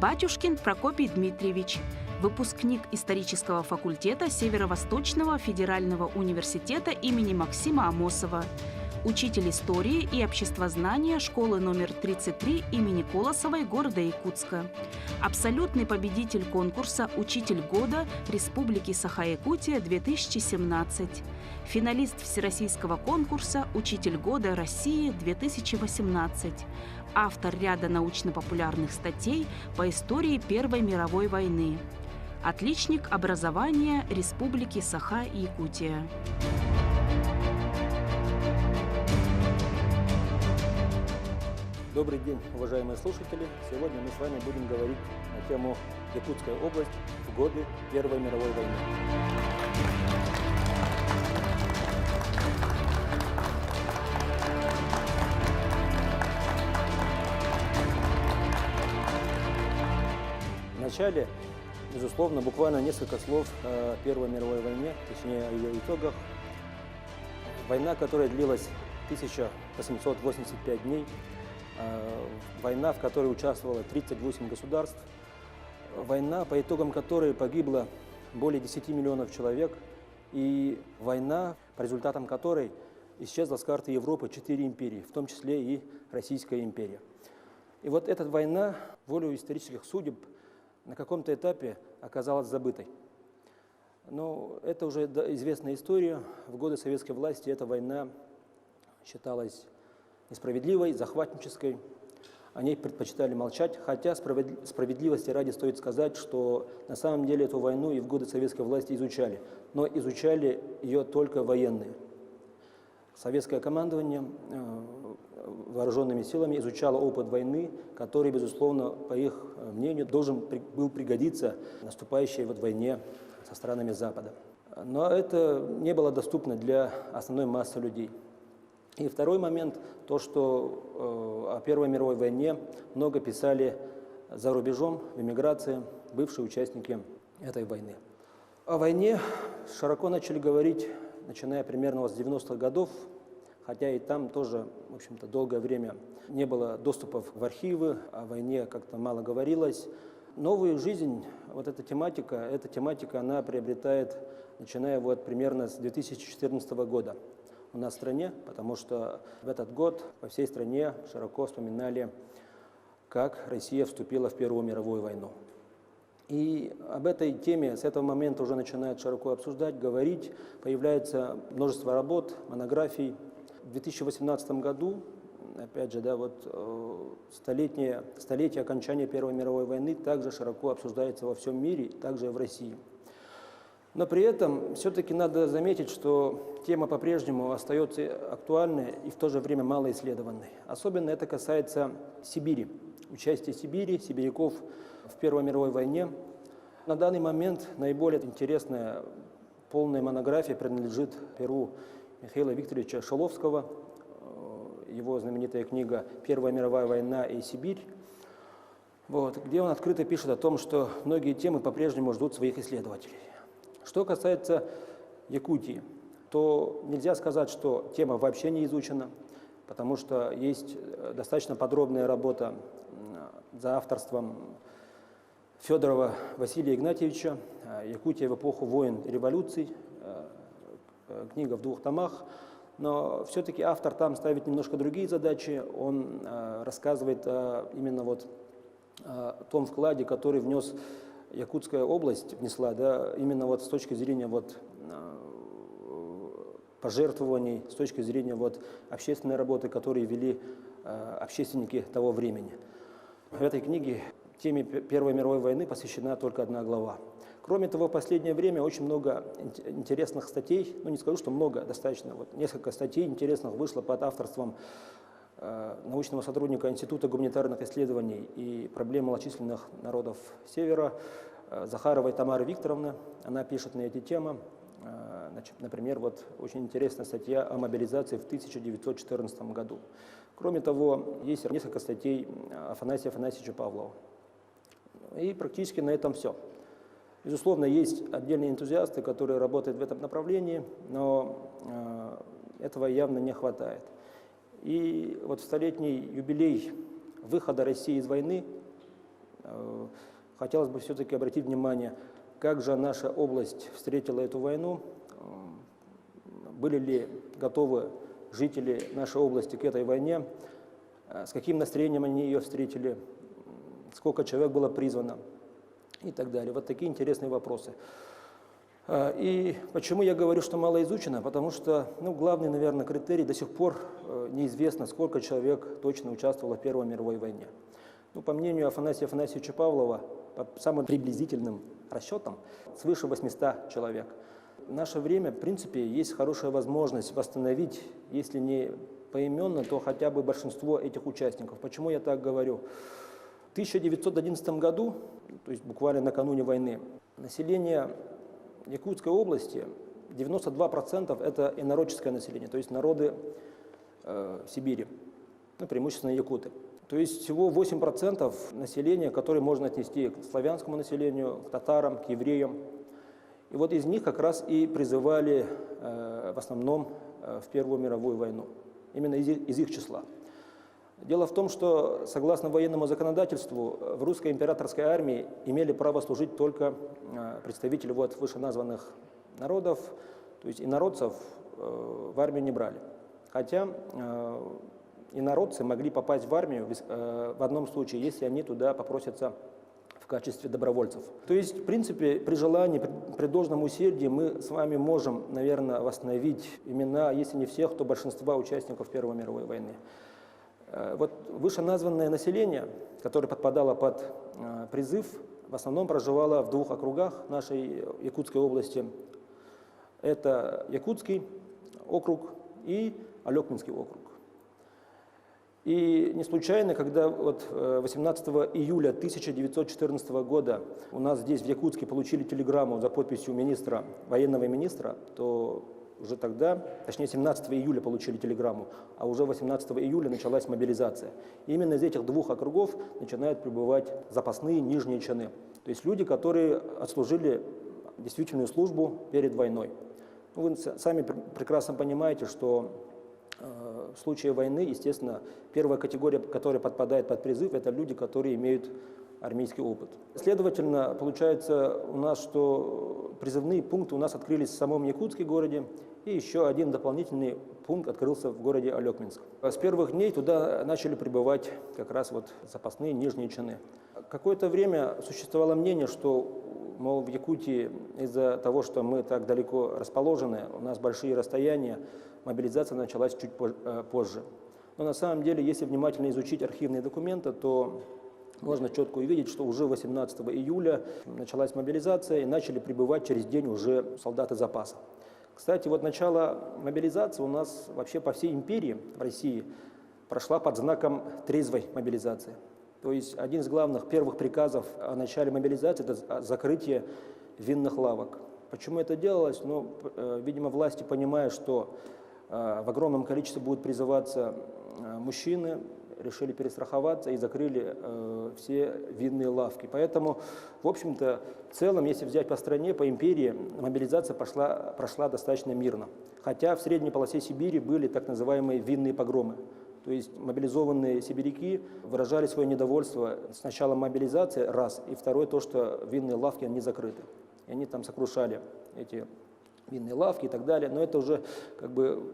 Батюшкин Прокопий Дмитриевич, выпускник исторического факультета Северо-Восточного федерального университета имени Максима Амосова, учитель истории и обществознания школы номер 33 имени Колосовой города Якутска, абсолютный победитель конкурса «Учитель года Республики Саха-Якутия-2017», финалист Всероссийского конкурса «Учитель года России-2018», автор ряда научно-популярных статей по истории Первой мировой войны, отличник образования Республики Саха-Якутия. Добрый день, уважаемые слушатели! Сегодня мы с вами будем говорить на тему Якутская область в годы Первой мировой войны. Вначале, безусловно, буквально несколько слов о Первой мировой войне, точнее о ее итогах. Война, которая длилась 1885 дней, война, в которой участвовало 38 государств, война, по итогам которой погибло более 10 миллионов человек, и война, по результатам которой исчезла с карты Европы 4 империи, в том числе и Российская империя. И вот эта война, волею исторических судеб, на каком-то этапе оказалась забытой. Но это уже известная история. В годы советской власти эта война считалась несправедливой, захватнической. О ней предпочитали молчать, хотя справедливости ради стоит сказать, что на самом деле эту войну и в годы советской власти изучали. Но изучали ее только военные. Советское командование вооруженными силами изучало опыт войны, который, безусловно, по их мнению, должен был пригодиться наступающей войне со странами Запада. Но это не было доступно для основной массы людей. И второй момент, то, что о Первой мировой войне много писали за рубежом, в эмиграции, бывшие участники этой войны. О войне широко начали говорить, начиная примерно с 90-х годов, хотя и там тоже, в общем-то, долгое время не было доступов в архивы, о войне как-то мало говорилось. Новую жизнь, эта тематика, она приобретает, начиная примерно с 2014 года у нас в стране, потому что в этот год по всей стране широко вспоминали, как Россия вступила в Первую мировую войну. И об этой теме с этого момента уже начинают широко обсуждать, говорить, появляется множество работ, монографий. В 2018 году, опять же, столетие окончания Первой мировой войны также широко обсуждается во всем мире, также и в России. Но при этом все-таки надо заметить, что тема по-прежнему остается актуальной и в то же время малоисследованной. Особенно это касается Сибири, участия Сибири, сибиряков в Первой мировой войне. На данный момент наиболее интересная полная монография принадлежит перу Михаила Викторовича Шоловского, его знаменитая книга «Первая мировая война и Сибирь», где он открыто пишет о том, что многие темы по-прежнему ждут своих исследователей. Что касается Якутии, то нельзя сказать, что тема вообще не изучена, потому что есть достаточно подробная работа за авторством Федорова Василия Игнатьевича «Якутия в эпоху войн и революций», книга в 2 томах, но все-таки автор там ставит немножко другие задачи. Он рассказывает именно о том вкладе, который внес Якутская область, именно с точки зрения пожертвований, с точки зрения общественной работы, которые вели общественники того времени. В этой книге теме Первой мировой войны посвящена только 1 глава. Кроме того, в последнее время очень много интересных статей, не скажу, что много, достаточно, несколько статей интересных вышло под авторством научного сотрудника Института гуманитарных исследований и проблем малочисленных народов Севера Захаровой Тамары Викторовны. Она пишет на эти темы. Например, очень интересная статья о мобилизации в 1914 году. Кроме того, есть несколько статей Афанасия Афанасьевича Павлова. И практически на этом все. Безусловно, есть отдельные энтузиасты, которые работают в этом направлении, но этого явно не хватает. И в столетний юбилей выхода России из войны Хотелось бы все-таки обратить внимание, как же наша область встретила эту войну, были ли готовы жители нашей области к этой войне, с каким настроением они ее встретили, сколько человек было призвано и так далее. Вот такие интересные вопросы. И почему я говорю, что мало изучено? Потому что главный, наверное, критерий до сих пор неизвестно, сколько человек точно участвовало в Первой мировой войне. По мнению Афанасия Афанасьевича Павлова, по самым приблизительным расчетам, свыше 800 человек. В наше время, в принципе, есть хорошая возможность восстановить, если не поименно, то хотя бы большинство этих участников. Почему я так говорю? В 1911 году, то есть буквально накануне войны, население Якутской области, 92% это инородческое население, то есть народы Сибири, преимущественно якуты. То есть всего 8% населения, которое можно отнести к славянскому населению, к татарам, к евреям. И вот из них как раз и призывали в основном в Первую мировую войну, именно из их числа. Дело в том, что согласно военному законодательству в русской императорской армии имели право служить только представители вышеназванных народов, то есть инородцев в армию не брали. Хотя инородцы могли попасть в армию в одном случае, если они туда попросятся в качестве добровольцев. То есть, в принципе, при желании, при должном усердии мы с вами можем, наверное, восстановить имена, если не всех, то большинства участников Первой мировой войны. Вот вышеназванное население, которое подпадало под призыв, в основном проживало в двух округах нашей Якутской области. Это Якутский округ и Алекминский округ. И не случайно, когда 18 июля 1914 года у нас здесь в Якутске получили телеграмму за подписью военного министра, то уже тогда, точнее 17 июля получили телеграмму, а уже 18 июля началась мобилизация. И именно из этих двух округов начинают прибывать запасные нижние чины. То есть люди, которые отслужили действительную службу перед войной. Вы сами прекрасно понимаете, что в случае войны, естественно, первая категория, которая подпадает под призыв, это люди, которые имеют армейский опыт. Следовательно, получается у нас, что призывные пункты у нас открылись в самом Якутске городе, и еще один дополнительный пункт открылся в городе Алекминск. С первых дней туда начали прибывать как раз запасные нижние чины. Какое-то время существовало мнение, что, мол, в Якутии из-за того, что мы так далеко расположены, у нас большие расстояния, мобилизация началась чуть позже. Но на самом деле, если внимательно изучить архивные документы, то можно четко увидеть, что уже 18 июля началась мобилизация и начали прибывать через день уже солдаты запаса. Кстати, начало мобилизации у нас вообще по всей империи в России прошла под знаком трезвой мобилизации. То есть один из главных первых приказов о начале мобилизации – это закрытие винных лавок. Почему это делалось? Видимо, власти, понимая, что в огромном количестве будут призываться мужчины, решили перестраховаться и закрыли все винные лавки. Поэтому, в общем-то, в целом, если взять по стране, по империи, мобилизация прошла достаточно мирно. Хотя в средней полосе Сибири были так называемые винные погромы. То есть мобилизованные сибиряки выражали свое недовольство с началом мобилизации, раз, и второе, то, что винные лавки, они закрыты. И они там сокрушали эти винные лавки и так далее. Но это уже,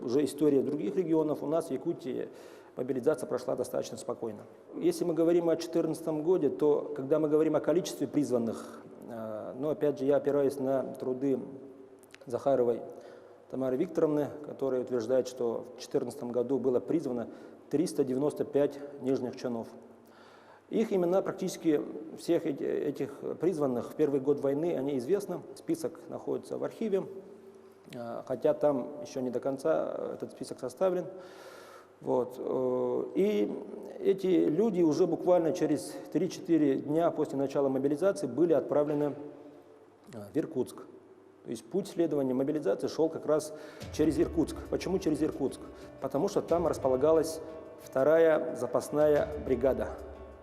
уже история других регионов. У нас в Якутии мобилизация прошла достаточно спокойно. Если мы говорим о 2014 году, то когда мы говорим о количестве призванных, опять же, я опираюсь на труды Захаровой Тамары Викторовны, которая утверждает, что в 2014 году было призвано 395 нижних чинов. Их имена практически всех этих призванных в первый год войны, они известны. Список находится в архиве, хотя там еще не до конца этот список составлен. И эти люди уже буквально через 3-4 дня после начала мобилизации были отправлены в Иркутск. То есть путь следования мобилизации шел как раз через Иркутск. Почему через Иркутск? Потому что там располагалась 2-я запасная бригада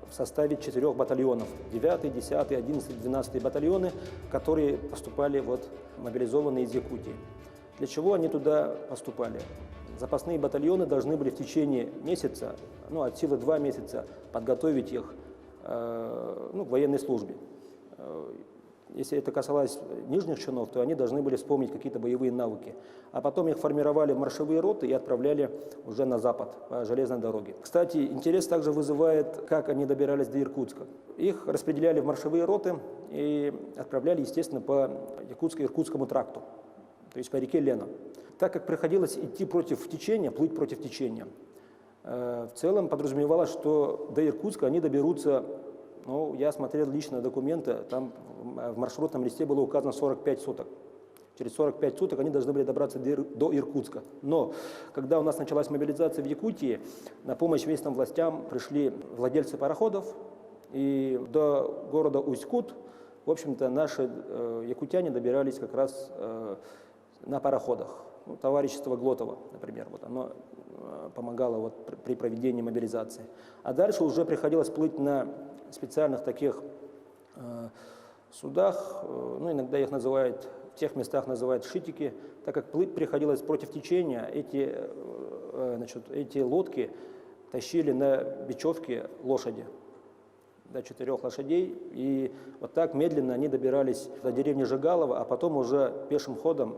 в составе 4 батальонов. 9-й, 10-й, 11-й, 12-й батальоны, которые поступали мобилизованные из Якутии. Для чего они туда поступали? Запасные батальоны должны были в течение месяца, от силы 2 месяца, подготовить их к военной службе. Если это касалось нижних чинов, то они должны были вспомнить какие-то боевые навыки. А потом их формировали в маршевые роты и отправляли уже на запад по железной дороге. Кстати, интерес также вызывает, как они добирались до Иркутска. Их распределяли в маршевые роты и отправляли, естественно, по Иркутскому тракту, то есть по реке Лена. Так как приходилось идти против течения, плыть против течения, в целом подразумевалось, что до Иркутска они доберутся. Ну, я смотрел лично документы, там в маршрутном листе было указано 45 суток. Через 45 суток они должны были добраться до Иркутска. Но когда у нас началась мобилизация в Якутии, на помощь местным властям пришли владельцы пароходов, и до города Усть-Кут, в общем-то, наши якутяне добирались как раз на пароходах. Ну, товарищество Глотова, например, вот оно помогало вот при проведении мобилизации. А дальше уже приходилось плыть на специальных таких судах, ну, иногда их называют, в тех местах называют шитики, так как плыть приходилось против течения, эти лодки тащили на бечевке лошади, до 4 лошадей, и вот так медленно они добирались до деревни Жигалово, а потом уже пешим ходом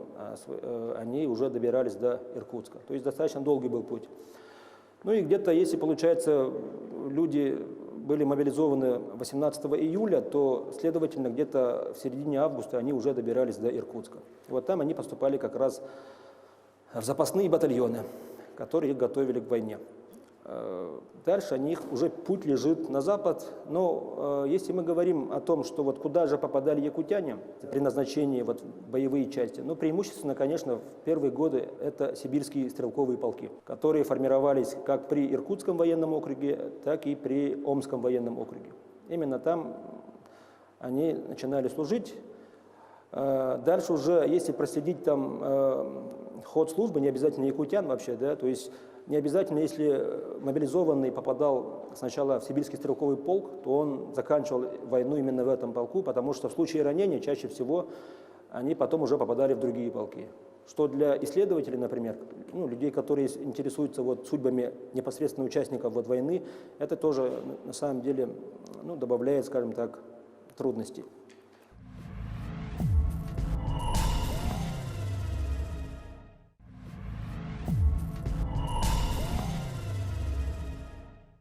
они уже добирались до Иркутска. То есть достаточно долгий был путь. Ну и где-то, если, получается, люди были мобилизованы 18 июля, то, следовательно, где-то в середине августа они уже добирались до Иркутска. И вот там они поступали как раз в запасные батальоны, которые их готовили к войне. Дальше уже путь лежит на запад, но если мы говорим о том, что вот куда же попадали якутяне при назначении вот в боевые части, ну, преимущественно, конечно, в первые годы это сибирские стрелковые полки, которые формировались как при Иркутском военном округе, так и при Омском военном округе. Именно там они начинали служить. Дальше уже, если проследить там ход службы, не обязательно якутян вообще, да, то есть не обязательно, если мобилизованный попадал сначала в сибирский стрелковый полк, то он заканчивал войну именно в этом полку, потому что в случае ранения чаще всего они потом уже попадали в другие полки. Что для исследователей, например, ну, людей, которые интересуются вот судьбами непосредственно участников вот войны, это тоже на самом деле добавляет, скажем так, трудностей.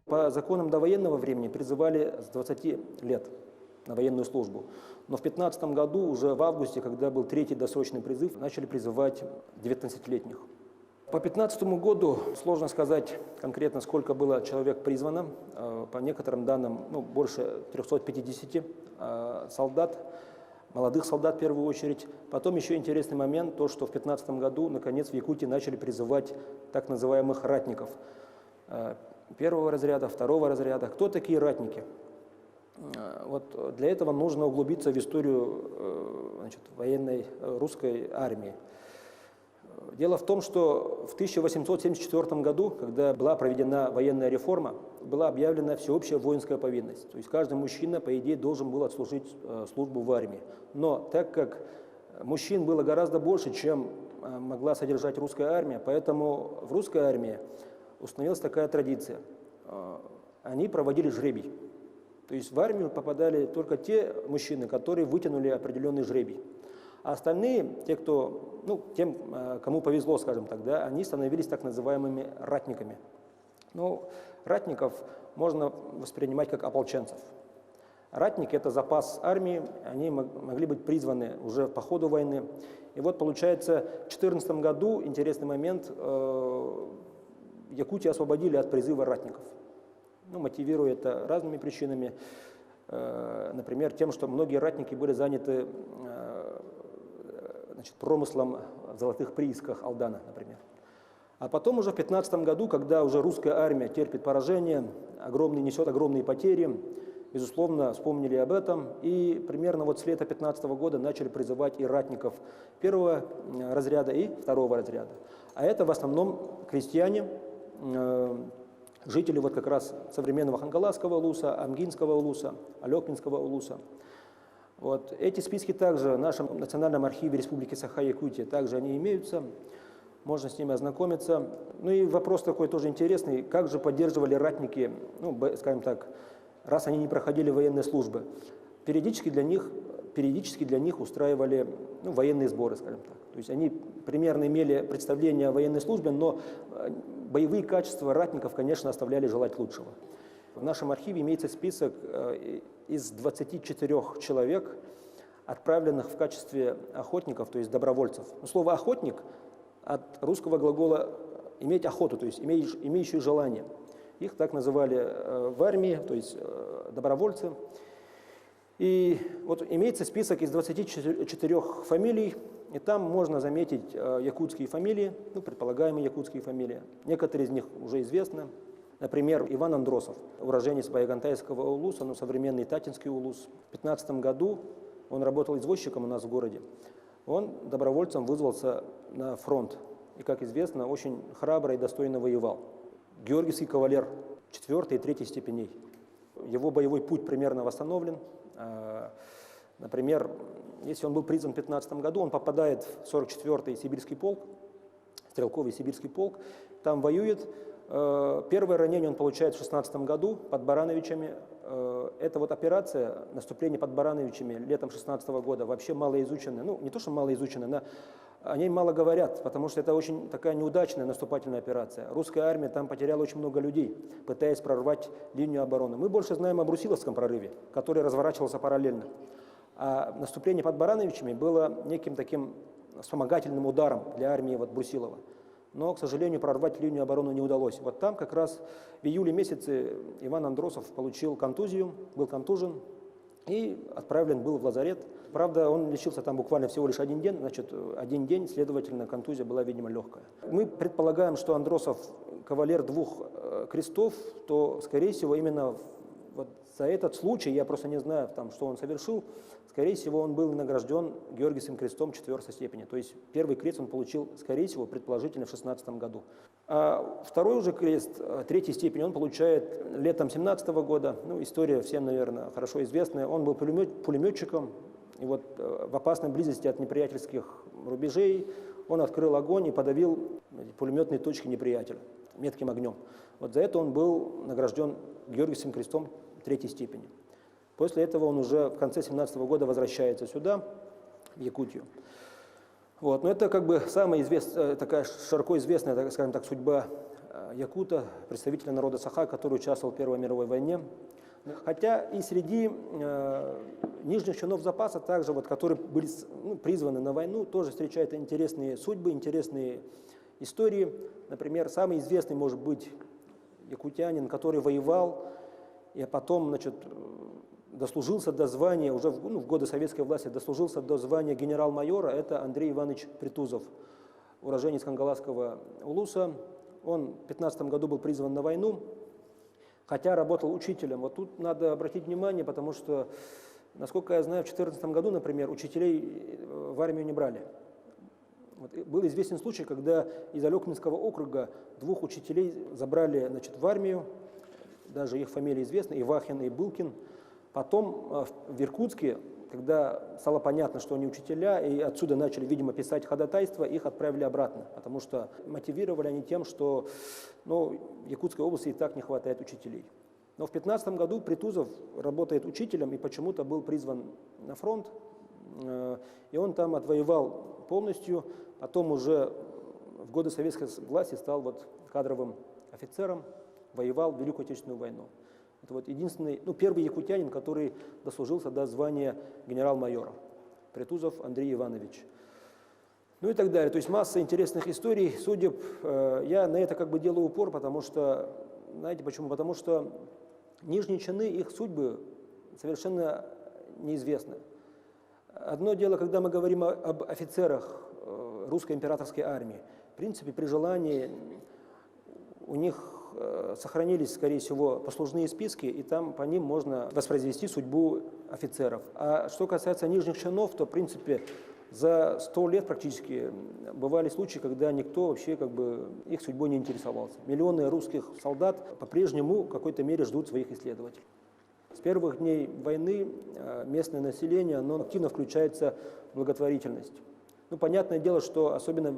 По законам довоенного времени призывали с 20 лет на военную службу. Но в 2015 году, уже в августе, когда был 3-й досрочный призыв, начали призывать 19-летних. По 2015 году сложно сказать конкретно, сколько было человек призвано. По некоторым данным, больше 350 солдат, молодых солдат в первую очередь. Потом еще интересный момент, то, что в 2015 году, наконец, в Якутии начали призывать так называемых ратников. 1-го разряда, 2-го разряда. Кто такие ратники? Вот для этого нужно углубиться в историю военной русской армии. Дело в том, что в 1874 году, когда была проведена военная реформа, была объявлена всеобщая воинская повинность. То есть каждый мужчина, по идее, должен был отслужить службу в армии. Но так как мужчин было гораздо больше, чем могла содержать русская армия, поэтому в русской армии установилась такая традиция. Они проводили жребий. То есть в армию попадали только те мужчины, которые вытянули определенный жребий. А остальные, тем, кому повезло, скажем так, да, они становились так называемыми ратниками. Ратников можно воспринимать как ополченцев. Ратники – это запас армии, они могли быть призваны уже по ходу войны. И вот, получается, в 2014 году, интересный момент, Якутию освободили от призыва ратников. Мотивируя это разными причинами. Например, тем, что многие ратники были заняты промыслом в золотых приисках Алдана, например. А потом уже в 2015 году, когда уже русская армия терпит поражение, несет огромные потери, безусловно, вспомнили об этом. И примерно вот с лета 2015 года начали призывать и ратников 1-го разряда и 2-го разряда. А это в основном крестьяне, жители вот как раз современного Хангаласского улуса, Амгинского улуса, Алекминского улуса. Вот. Эти списки также в нашем Национальном архиве Республики Саха-Якутия также они имеются, можно с ними ознакомиться. И вопрос такой тоже интересный, как же поддерживали ратники, скажем так, раз они не проходили военной службы. Периодически для них устраивали военные сборы, скажем так. То есть они примерно имели представление о военной службе, но боевые качества ратников, конечно, оставляли желать лучшего. В нашем архиве имеется список из 24 человек, отправленных в качестве охотников, то есть добровольцев. Слово «охотник» от русского глагола «иметь охоту», то есть имеющий желание. Их так называли в армии, то есть добровольцы. И вот имеется список из 24 фамилий, и там можно заметить якутские фамилии, предполагаемые якутские фамилии. Некоторые из них уже известны. Например, Иван Андросов, уроженец Байгантайского улуса, современный Татинский улус. В 15 году он работал извозчиком у нас в городе. Он добровольцем вызвался на фронт. И, как известно, очень храбро и достойно воевал. Георгиевский кавалер 4 и 3 степеней. Его боевой путь примерно восстановлен. Например, если он был призван в 15 году, он попадает в 44-й сибирский полк, стрелковый сибирский полк, там воюет. Первое ранение он получает в 16 году под Барановичами. Эта вот операция, наступление под Барановичами летом 16 года, вообще мало изучена. Не то, что мало изучена, но о ней мало говорят, потому что это очень такая неудачная наступательная операция. Русская армия там потеряла очень много людей, пытаясь прорвать линию обороны. Мы больше знаем о Брусиловском прорыве, который разворачивался параллельно. А наступление под Барановичами было неким таким вспомогательным ударом для армии Брусилова. Но, к сожалению, прорвать линию обороны не удалось. Вот там как раз в июле месяце Иван Андросов получил контузию, был контужен и отправлен был в лазарет. Правда, он лечился там буквально всего лишь один день, следовательно, контузия была, видимо, легкая. Мы предполагаем, что Андросов кавалер 2 крестов, то, скорее всего, именно вот за этот случай, я просто не знаю, что он совершил, скорее всего, он был награжден Георгиевским крестом 4 степени. То есть первый крест он получил, скорее всего, предположительно в 16 году. А второй уже крест, 3 степени, он получает летом 17 года. История всем, наверное, хорошо известная. Он был пулеметчиком, и вот в опасной близости от неприятельских рубежей он открыл огонь и подавил пулеметные точки неприятеля метким огнем. Вот за это он был награжден Георгиевским крестом 3 степени. После этого он уже в конце 17 года возвращается сюда, в Якутию. Вот. Но это как бы самая такая широко известная, скажем так, судьба якута, представителя народа Саха, который участвовал в Первой мировой войне. Хотя и среди нижних чинов запаса, также которые были призваны на войну, тоже встречают интересные судьбы, интересные истории. Например, самый известный может быть якутянин, который воевал, и потом, дослужился до звания, уже в годы советской власти, дослужился до звания генерал-майора, это Андрей Иванович Притузов, уроженец Кангаласского улуса. Он в 15 году был призван на войну, хотя работал учителем. Вот тут надо обратить внимание, потому что, насколько я знаю, в 2014 году, например, учителей в армию не брали. Был известен случай, когда из Алекминского округа 2 учителей забрали в армию, даже их фамилии известны, Ивахин и Былкин. Потом в Иркутске, когда стало понятно, что они учителя, и отсюда начали, видимо, писать ходатайство, их отправили обратно, потому что мотивировали они тем, что в Якутской области и так не хватает учителей. Но в 2015 году Притузов работает учителем и почему-то был призван на фронт, и он там отвоевал полностью, потом уже в годы советской власти стал кадровым офицером, воевал в Великую Отечественную войну. Это единственный, первый якутянин, который дослужился до звания генерал-майора. Притузов Андрей Иванович. И так далее. То есть масса интересных историй, судеб. Я на это делаю упор, потому что, знаете почему? Потому что нижние чины, их судьбы совершенно неизвестны. Одно дело, когда мы говорим об офицерах русской императорской армии. В принципе, при желании у них сохранились, скорее всего, послужные списки, и там по ним можно воспроизвести судьбу офицеров. А что касается нижних чинов, то, в принципе, за 100 лет практически бывали случаи, когда никто вообще их судьбой не интересовался. Миллионы русских солдат по-прежнему в какой-то мере ждут своих исследователей. С первых дней войны местное население активно включается в благотворительность. Понятное дело, что особенно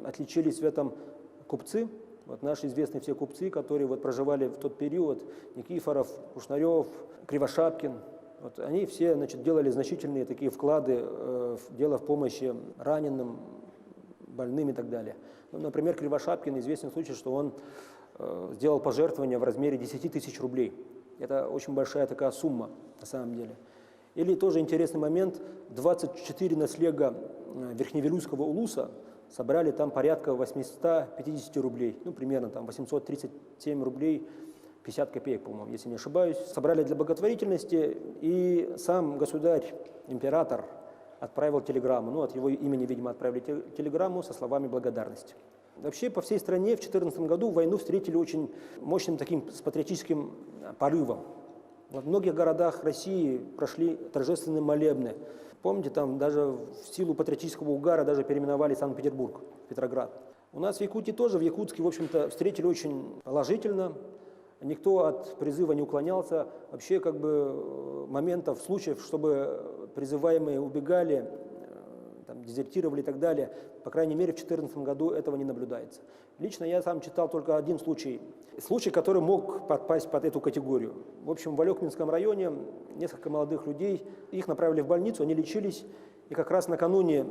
отличились в этом купцы, Вот наши известные все купцы, которые вот проживали в тот период, Никифоров, Кушнарев, Кривошапкин, вот они все, значит, делали значительные такие вклады в дело в помощи раненым, больным и так далее. Ну, например, Кривошапкин, известен случай, что он сделал пожертвование в размере 10 тысяч рублей. Это очень большая такая сумма на самом деле. Или тоже интересный момент, 24 наслега Верхневилюйского улуса собрали там порядка 850 рублей, ну примерно там 837 рублей 50 копеек, по-моему, если не ошибаюсь. Собрали для благотворительности, и сам государь, император, отправил телеграмму, ну от его имени, видимо, отправили телеграмму со словами благодарности. Вообще по всей стране в 2014 году войну встретили очень мощным таким патриотическим порывом. Во многих городах России прошли торжественные молебны. Помните, там даже в силу патриотического угара даже переименовали Санкт-Петербург, Петроград. У нас в Якутии тоже, в Якутске, в общем-то, встретили очень положительно. Никто от призыва не уклонялся. Вообще, как бы, моментов, случаев, чтобы призываемые убегали, там, дезертировали и так далее, по крайней мере, в 2014 году этого не наблюдается. Лично я сам читал только один случай, который мог подпасть под эту категорию. В общем, в Алекминском районе несколько молодых людей, их направили в больницу, они лечились, и как раз накануне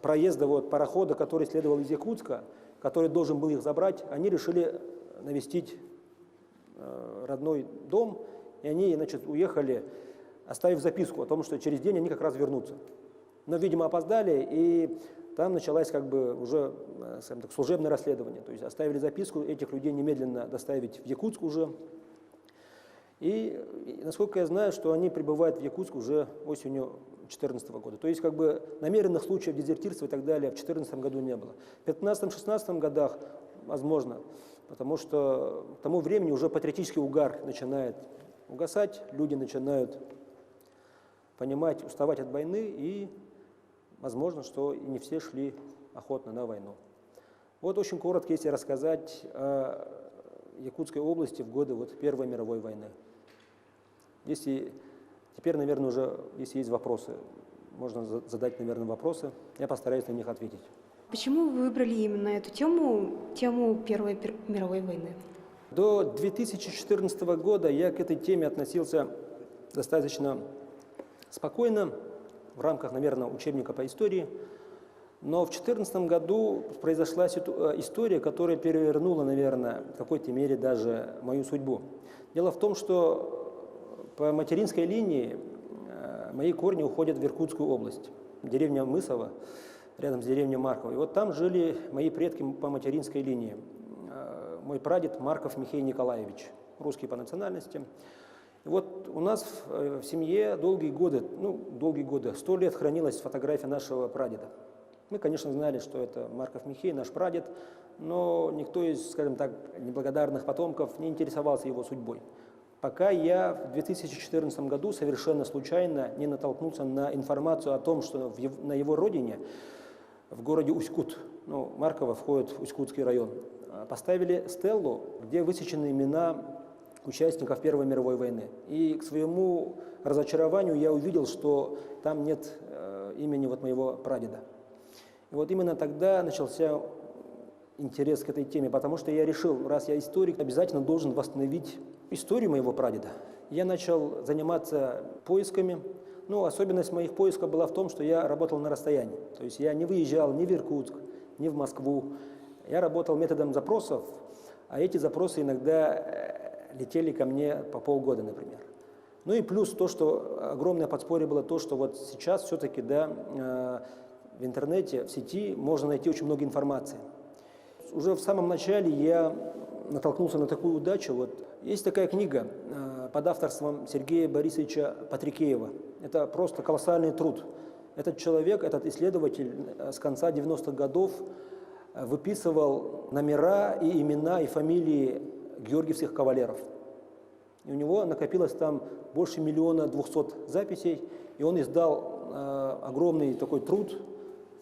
проезда парохода, который следовал из Якутска, который должен был их забрать, они решили навестить родной дом, и они, значит, уехали, оставив записку о том, что через день они как раз вернутся. Но, видимо, опоздали, и там началось как бы уже, скажем так, служебное расследование. То есть оставили записку, этих людей немедленно доставить в Якутск уже. И насколько я знаю, что они прибывают в Якутск уже осенью 2014 года. То есть как бы намеренных случаев дезертирства и так далее в 2014 году не было. В 2015-2016 годах возможно, потому что к тому времени уже патриотический угар начинает угасать, люди начинают понимать, уставать от войны, и возможно, что и не все шли охотно на войну. Вот очень коротко, если рассказать о Якутской области в годы Первой мировой войны. Теперь, наверное, уже, если есть вопросы, можно задать, наверное, вопросы. Я постараюсь на них ответить. Почему вы выбрали именно эту тему Первой мировой войны? До 2014 года я к этой теме относился достаточно спокойно, в рамках, наверное, учебника по истории. Но в 2014 году произошла история, которая перевернула, наверное, в какой-то мере даже мою судьбу. Дело в том, что по материнской линии мои корни уходят в Иркутскую область, деревня Мысово, рядом с деревней Марково. И вот там жили мои предки по материнской линии. Мой прадед Марков Михей Николаевич, русский по национальности. И вот у нас в семье долгие годы, 100 лет хранилась фотография нашего прадеда. Мы, конечно, знали, что это Марков Михей, наш прадед, но никто из, скажем так, неблагодарных потомков не интересовался его судьбой. Пока я в 2014 году совершенно случайно не натолкнулся на информацию о том, что на его родине, в городе Усть-Кут, Марково входит в Усть-Кутский район, поставили стеллу, где высечены имена участников Первой мировой войны. И к своему разочарованию я увидел, что там нет имени моего прадеда. И вот именно тогда начался интерес к этой теме, потому что я решил, раз я историк, обязательно должен восстановить историю моего прадеда. Я начал заниматься поисками. Особенность моих поисков была в том, что я работал на расстоянии. То есть я не выезжал ни в Иркутск, ни в Москву. Я работал методом запросов, а эти запросы иногда летели ко мне по полгода, например. Ну и плюс то, что огромное подспорье было то, что вот сейчас все-таки, в интернете, в сети можно найти очень много информации. Уже в самом начале я натолкнулся на такую удачу. Есть такая книга под авторством Сергея Борисовича Патрикеева. Это просто колоссальный труд. Этот человек, этот исследователь с конца 90-х годов выписывал номера и имена и фамилии георгиевских кавалеров. И у него накопилось там больше 1 200 000 записей, и он издал огромный такой труд,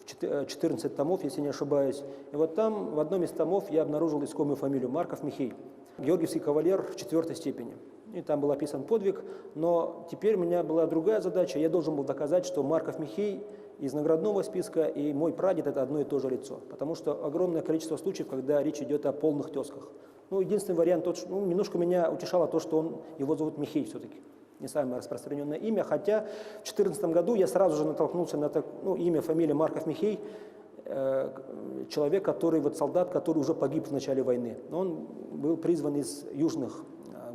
14 томов, если не ошибаюсь. И вот там, в одном из томов, я обнаружил искомую фамилию Марков Михей, георгиевский кавалер 4-й степени. и там был описан подвиг. Но теперь у меня была другая задача. Я должен был доказать, что Марков Михей из наградного списка и мой прадед – это одно и то же лицо. Потому что огромное количество случаев, когда речь идет о полных тезках. Ну, единственный вариант, немножко меня утешало то, что его зовут Михей все-таки. Не самое распространенное имя, хотя в 2014 году я сразу же натолкнулся на имя, фамилия Марков Михей, человек, солдат, который уже погиб в начале войны. Он был призван из южных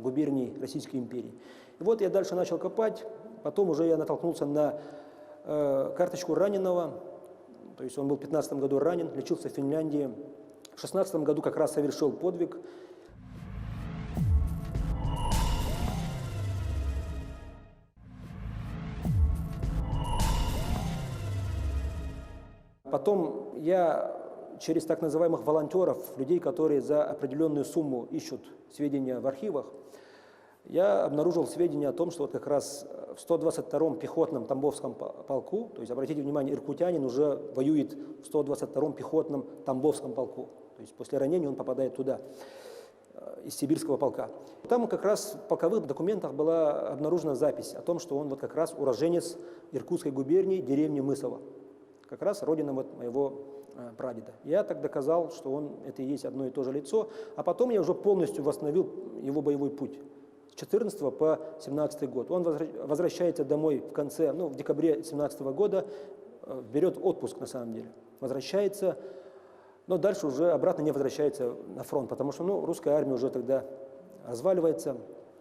губерний Российской империи. И вот я дальше начал копать, потом уже я натолкнулся на карточку раненого, то есть он был в 2015 году ранен, лечился в Финляндии, в 2016 году как раз совершил подвиг. Потом я через так называемых волонтеров, людей, которые за определенную сумму ищут сведения в архивах, я обнаружил сведения о том, что вот как раз в 122-м пехотном Тамбовском полку, то есть, обратите внимание, иркутянин уже воюет в 122-м пехотном Тамбовском полку, то есть после ранения он попадает туда, из сибирского полка. Там как раз в полковых документах была обнаружена запись о том, что он вот как раз уроженец Иркутской губернии, деревни Мысово, как раз родина моего прадеда. Я так доказал, что это и есть одно и то же лицо, а потом я уже полностью восстановил его боевой путь. С 14 по 17 год. Он возвращается домой в декабре 17 года, берет отпуск на самом деле, возвращается, но дальше уже обратно не возвращается на фронт, потому что русская армия уже тогда разваливается.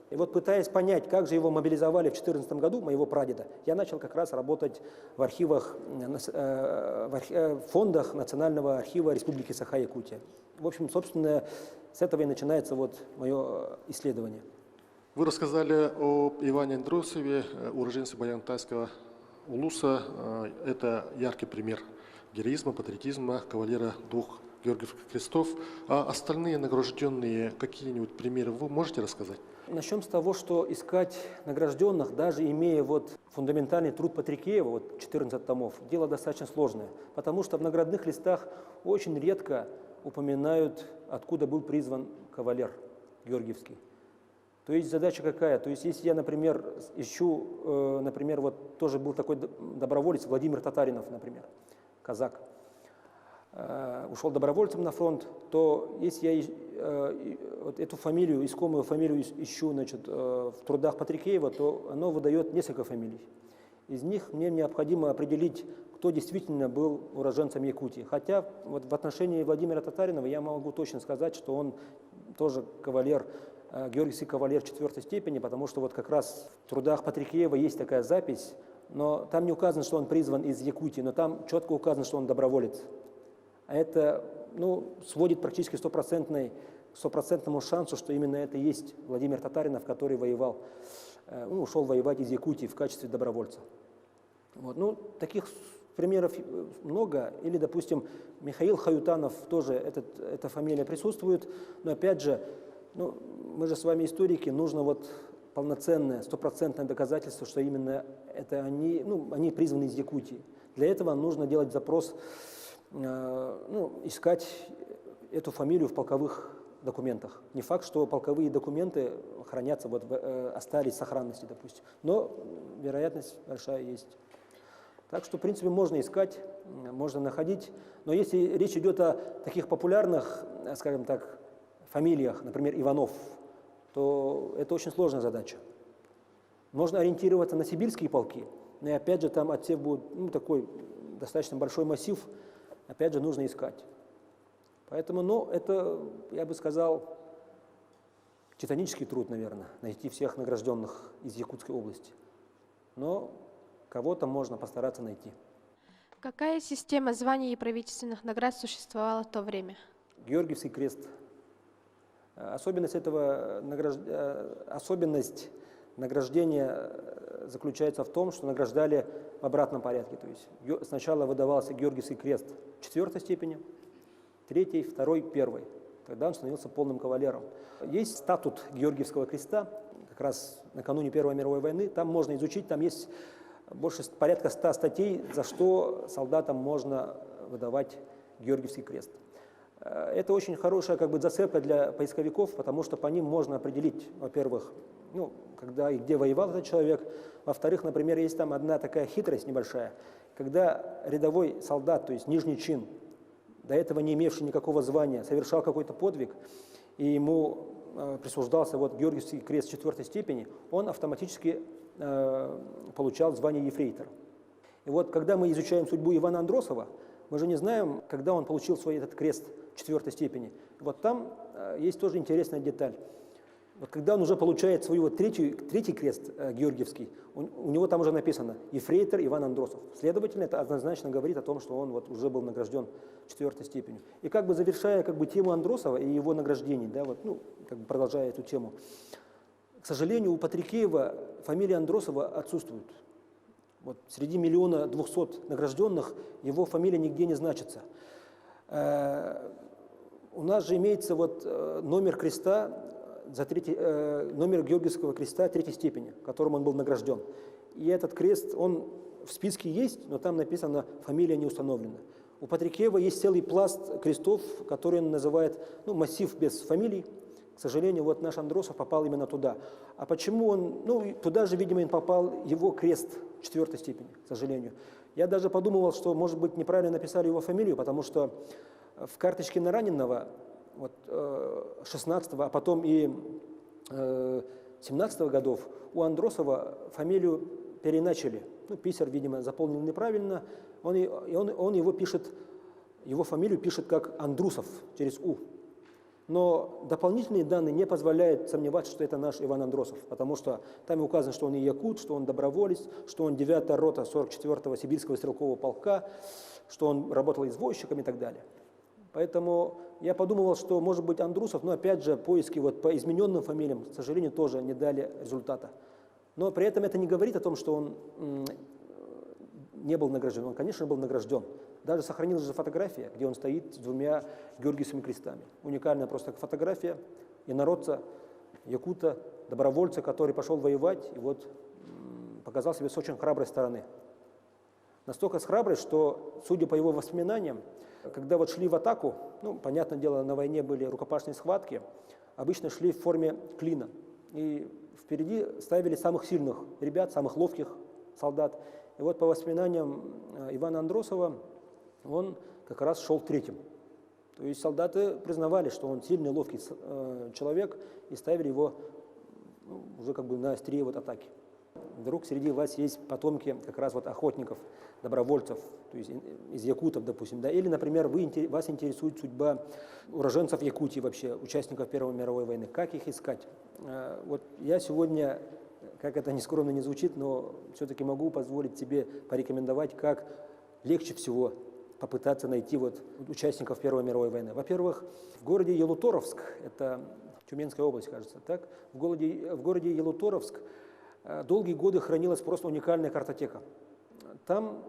И вот пытаясь понять, как же его мобилизовали в 2014 году, моего прадеда, я начал как раз работать в архивах, в фондах Национального архива Республики Саха-Якутия. В общем, собственно, с этого и начинается мое исследование. Вы рассказали об Иване Андросове, уроженце Баян-Тайского улуса. Это яркий пример героизма, патриотизма, кавалера 2 Георгиевских крестов. А остальные награжденные, какие-нибудь примеры вы можете рассказать? Начнем с того, что искать награжденных, даже имея фундаментальный труд Патрикеева, 14 томов, дело достаточно сложное, потому что в наградных листах очень редко упоминают, откуда был призван кавалер Георгиевский. То есть задача какая? То есть если я, например, ищу, тоже был такой доброволец Владимир Татаринов, например, казак, ушел добровольцем на фронт, то если я эту фамилию, искомую фамилию ищу в трудах Патрикеева, то оно выдает несколько фамилий. Из них мне необходимо определить, кто действительно был уроженцем Якутии. Хотя в отношении Владимира Татаринова я могу точно сказать, что он тоже кавалер, георгиевский кавалер 4-й степени, потому что как раз в трудах Патрикеева есть такая запись, но там не указано, что он призван из Якутии, но там четко указано, что он доброволец. А это сводит практически стопроцентному шансу, что именно это и есть Владимир Татаринов, который ушел воевать из Якутии в качестве добровольца. Таких примеров много. Или, допустим, Михаил Хаютанов, тоже эта фамилия присутствует, но опять же, мы же с вами историки, нужно полноценное, стопроцентное доказательство, что именно это они призваны из Якутии. Для этого нужно делать запрос, искать эту фамилию в полковых документах. Не факт, что полковые документы хранятся, остались в сохранности, допустим, но вероятность большая есть. Так что, в принципе, можно искать, можно находить, но если речь идет о таких популярных, скажем так, фамилиях, например, Иванов, то это очень сложная задача. Можно ориентироваться на сибирские полки, но и опять же там отсев будет такой достаточно большой массив, опять же нужно искать. Поэтому, это, я бы сказал, титанический труд, наверное, найти всех награжденных из Якутской области. Но кого-то можно постараться найти. Какая система званий и правительственных наград существовала в то время? Георгиевский крест. Особенность награждения заключается в том, что награждали в обратном порядке. То есть сначала выдавался Георгиевский крест 4-й степени, 3-й, 2-й, 1-й. Тогда он становился полным кавалером. Есть статут Георгиевского креста, как раз накануне Первой мировой войны. Там можно изучить, там есть порядка 100 статей, за что солдатам можно выдавать Георгиевский крест. Это очень хорошая как бы зацепка для поисковиков, потому что по ним можно определить, во-первых, ну, когда и где воевал этот человек. Во-вторых, например, есть там одна такая хитрость небольшая. Когда рядовой солдат, то есть нижний чин, до этого не имевший никакого звания, совершал какой-то подвиг, и ему присуждался вот Георгиевский крест 4 степени, он автоматически получал звание ефрейтора. И вот когда мы изучаем судьбу Ивана Андросова, мы же не знаем, когда он получил свой этот крест 4 степени. Вот там есть тоже интересная деталь. Вот когда он уже получает свой вот третий крест Георгиевский, у него там уже написано «Ефрейтор Иван Андросов». Следовательно, это однозначно говорит о том, что он вот уже был награжден 4 степенью. И как бы завершая как бы тему Андросова и его награждений, да, вот, ну, как бы продолжая эту тему, к сожалению, у Патрикеева фамилия Андросова отсутствует. Вот среди 1 200 000 награжденных его фамилия нигде не значится. У нас же имеется вот номер креста, номер Георгиевского креста 3 степени, которым он был награжден. И этот крест, он в списке есть, но там написано «фамилия не установлена». У Патрикеева есть целый пласт крестов, который он называет, ну, массив без фамилий. К сожалению, вот наш Андросов попал именно туда. А почему он, ну, туда же, видимо, попал его крест 4 степени, к сожалению. Я даже подумывал, что, может быть, неправильно написали его фамилию, потому что в карточке на раненого вот, 16-го, а потом и 17-го годов у Андросова фамилию переначали. Ну, писарь, видимо, заполнил неправильно. Он его пишет, его фамилию пишет как Андрусов через «у». Но дополнительные данные не позволяют сомневаться, что это наш Иван Андросов, потому что там указано, что он и якут, что он доброволец, что он 9-я рота 44-го Сибирского стрелкового полка, что он работал извозчиком и так далее. Поэтому я подумывал, что может быть Андрусов, но опять же поиски вот по измененным фамилиям, к сожалению, тоже не дали результата. Но при этом это не говорит о том, что он не был награжден. Он, конечно, был награжден. Даже сохранилась же фотография, где он стоит с 2 Георгиевскими крестами. Уникальная просто фотография инородца, якута, добровольца, который пошел воевать и вот показал себя с очень храброй стороны. Настолько храброй, что, судя по его воспоминаниям, когда вот шли в атаку, ну, понятное дело, на войне были рукопашные схватки, обычно шли в форме клина. И впереди ставили самых сильных ребят, самых ловких солдат. И вот по воспоминаниям Ивана Андросова, он как раз шел 3-м. То есть солдаты признавали, что он сильный, ловкий человек, и ставили его уже как бы на острие вот атаки. Вдруг среди вас есть потомки как раз вот охотников, добровольцев, то есть из якутов, допустим, да, или, например, вас интересует судьба уроженцев Якутии вообще, участников Первой мировой войны. Как их искать? Вот я сегодня, как это нескромно не звучит, но все-таки могу позволить себе порекомендовать, как легче всего попытаться найти вот участников Первой мировой войны. Во-первых, в городе Ялуторовск, это Тюменская область, кажется, так, в городе Ялуторовск долгие годы хранилась просто уникальная картотека. Там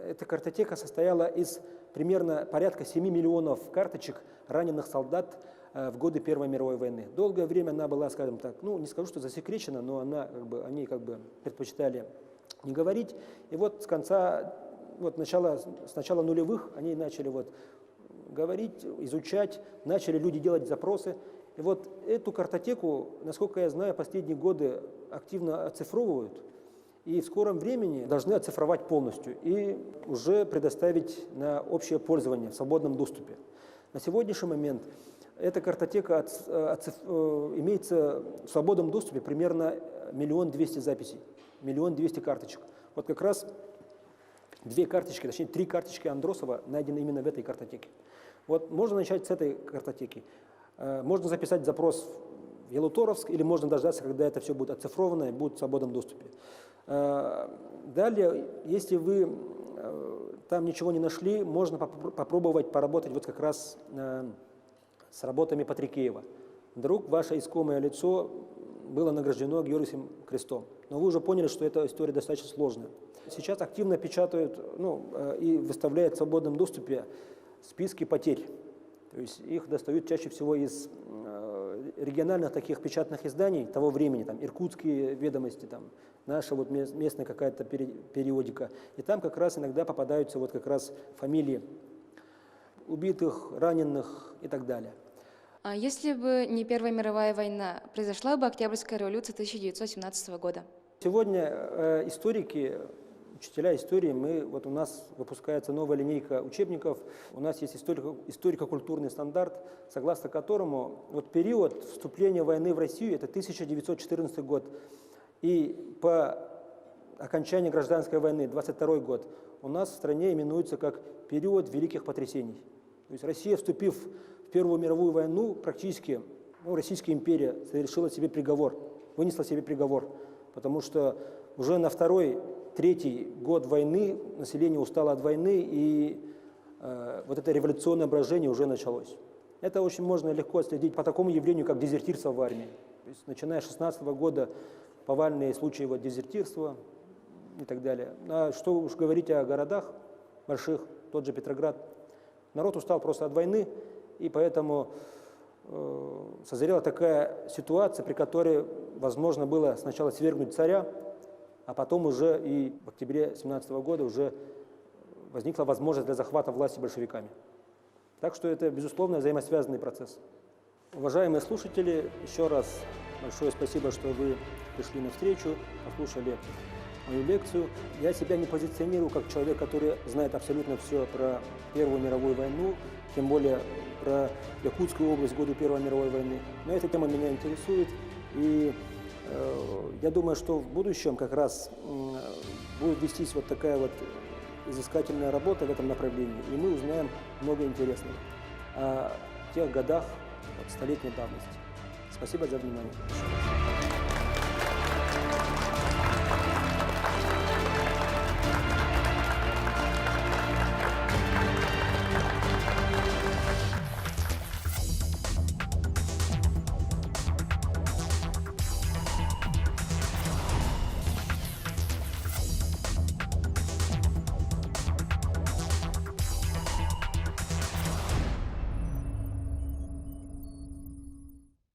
эта картотека состояла из примерно порядка 7 миллионов карточек раненых солдат в годы Первой мировой войны. Долгое время она была, скажем так, ну не скажу, что засекречена, но они предпочитали не говорить. И вот с начала нулевых они начали вот говорить, изучать, начали люди делать запросы. И вот эту картотеку, насколько я знаю, последние годы активно оцифровывают. И в скором времени должны оцифровать полностью и уже предоставить на общее пользование в свободном доступе. На сегодняшний момент эта картотека имеется в свободном доступе примерно 1 200 000 записей, 1 200 000 карточек. Вот как раз 2 карточки, точнее 3 карточки Андросова найдены именно в этой картотеке. Вот можно начать с этой картотеки. Можно записать запрос в Ялуторовск, или можно дождаться, когда это все будет оцифровано и будет в свободном доступе. Далее, если вы там ничего не нашли, можно попробовать поработать вот как раз с работами Патрикеева. Вдруг ваше искомое лицо было награждено Георгиевским крестом. Но вы уже поняли, что эта история достаточно сложная. Сейчас активно печатают и выставляют в свободном доступе списки потерь. То есть их достают чаще всего из региональных таких печатных изданий того времени, там «Иркутские ведомости», там, наша вот местная какая-то периодика. И там как раз иногда попадаются вот как раз фамилии убитых, раненых и так далее. А если бы не Первая мировая война, произошла бы Октябрьская революция 1917 года? Сегодня историки, учителя истории, у нас выпускается новая линейка учебников, у нас есть историко-культурный стандарт, согласно которому период вступления войны в Россию – это 1914 год, и по окончании гражданской войны, 22 год, у нас в стране именуется как период великих потрясений. То есть Россия, вступив в Первую мировую войну, практически, Российская империя совершила себе приговор, вынесла себе приговор, потому что уже на третий год войны население устало от войны, и это революционное брожение уже началось. Это очень можно легко отследить по такому явлению, как дезертирство в армии. То есть, начиная с 16 года повальные случаи дезертирства и так далее. А что уж говорить о городах больших, тот же Петроград. Народ устал просто от войны, и поэтому созрела такая ситуация, при которой возможно было сначала свергнуть царя, а потом уже и в октябре 1917 года уже возникла возможность для захвата власти большевиками. Так что это, безусловно, взаимосвязанный процесс. Уважаемые слушатели, еще раз большое спасибо, что вы пришли на встречу, послушали мою лекцию. Я себя не позиционирую как человек, который знает абсолютно все про Первую мировую войну, тем более про Якутскую область в годы Первой мировой войны. Но эта тема меня интересует, и я думаю, что в будущем как раз будет вестись такая изыскательная работа в этом направлении, и мы узнаем много интересного о тех годах столетней давности. Спасибо за внимание.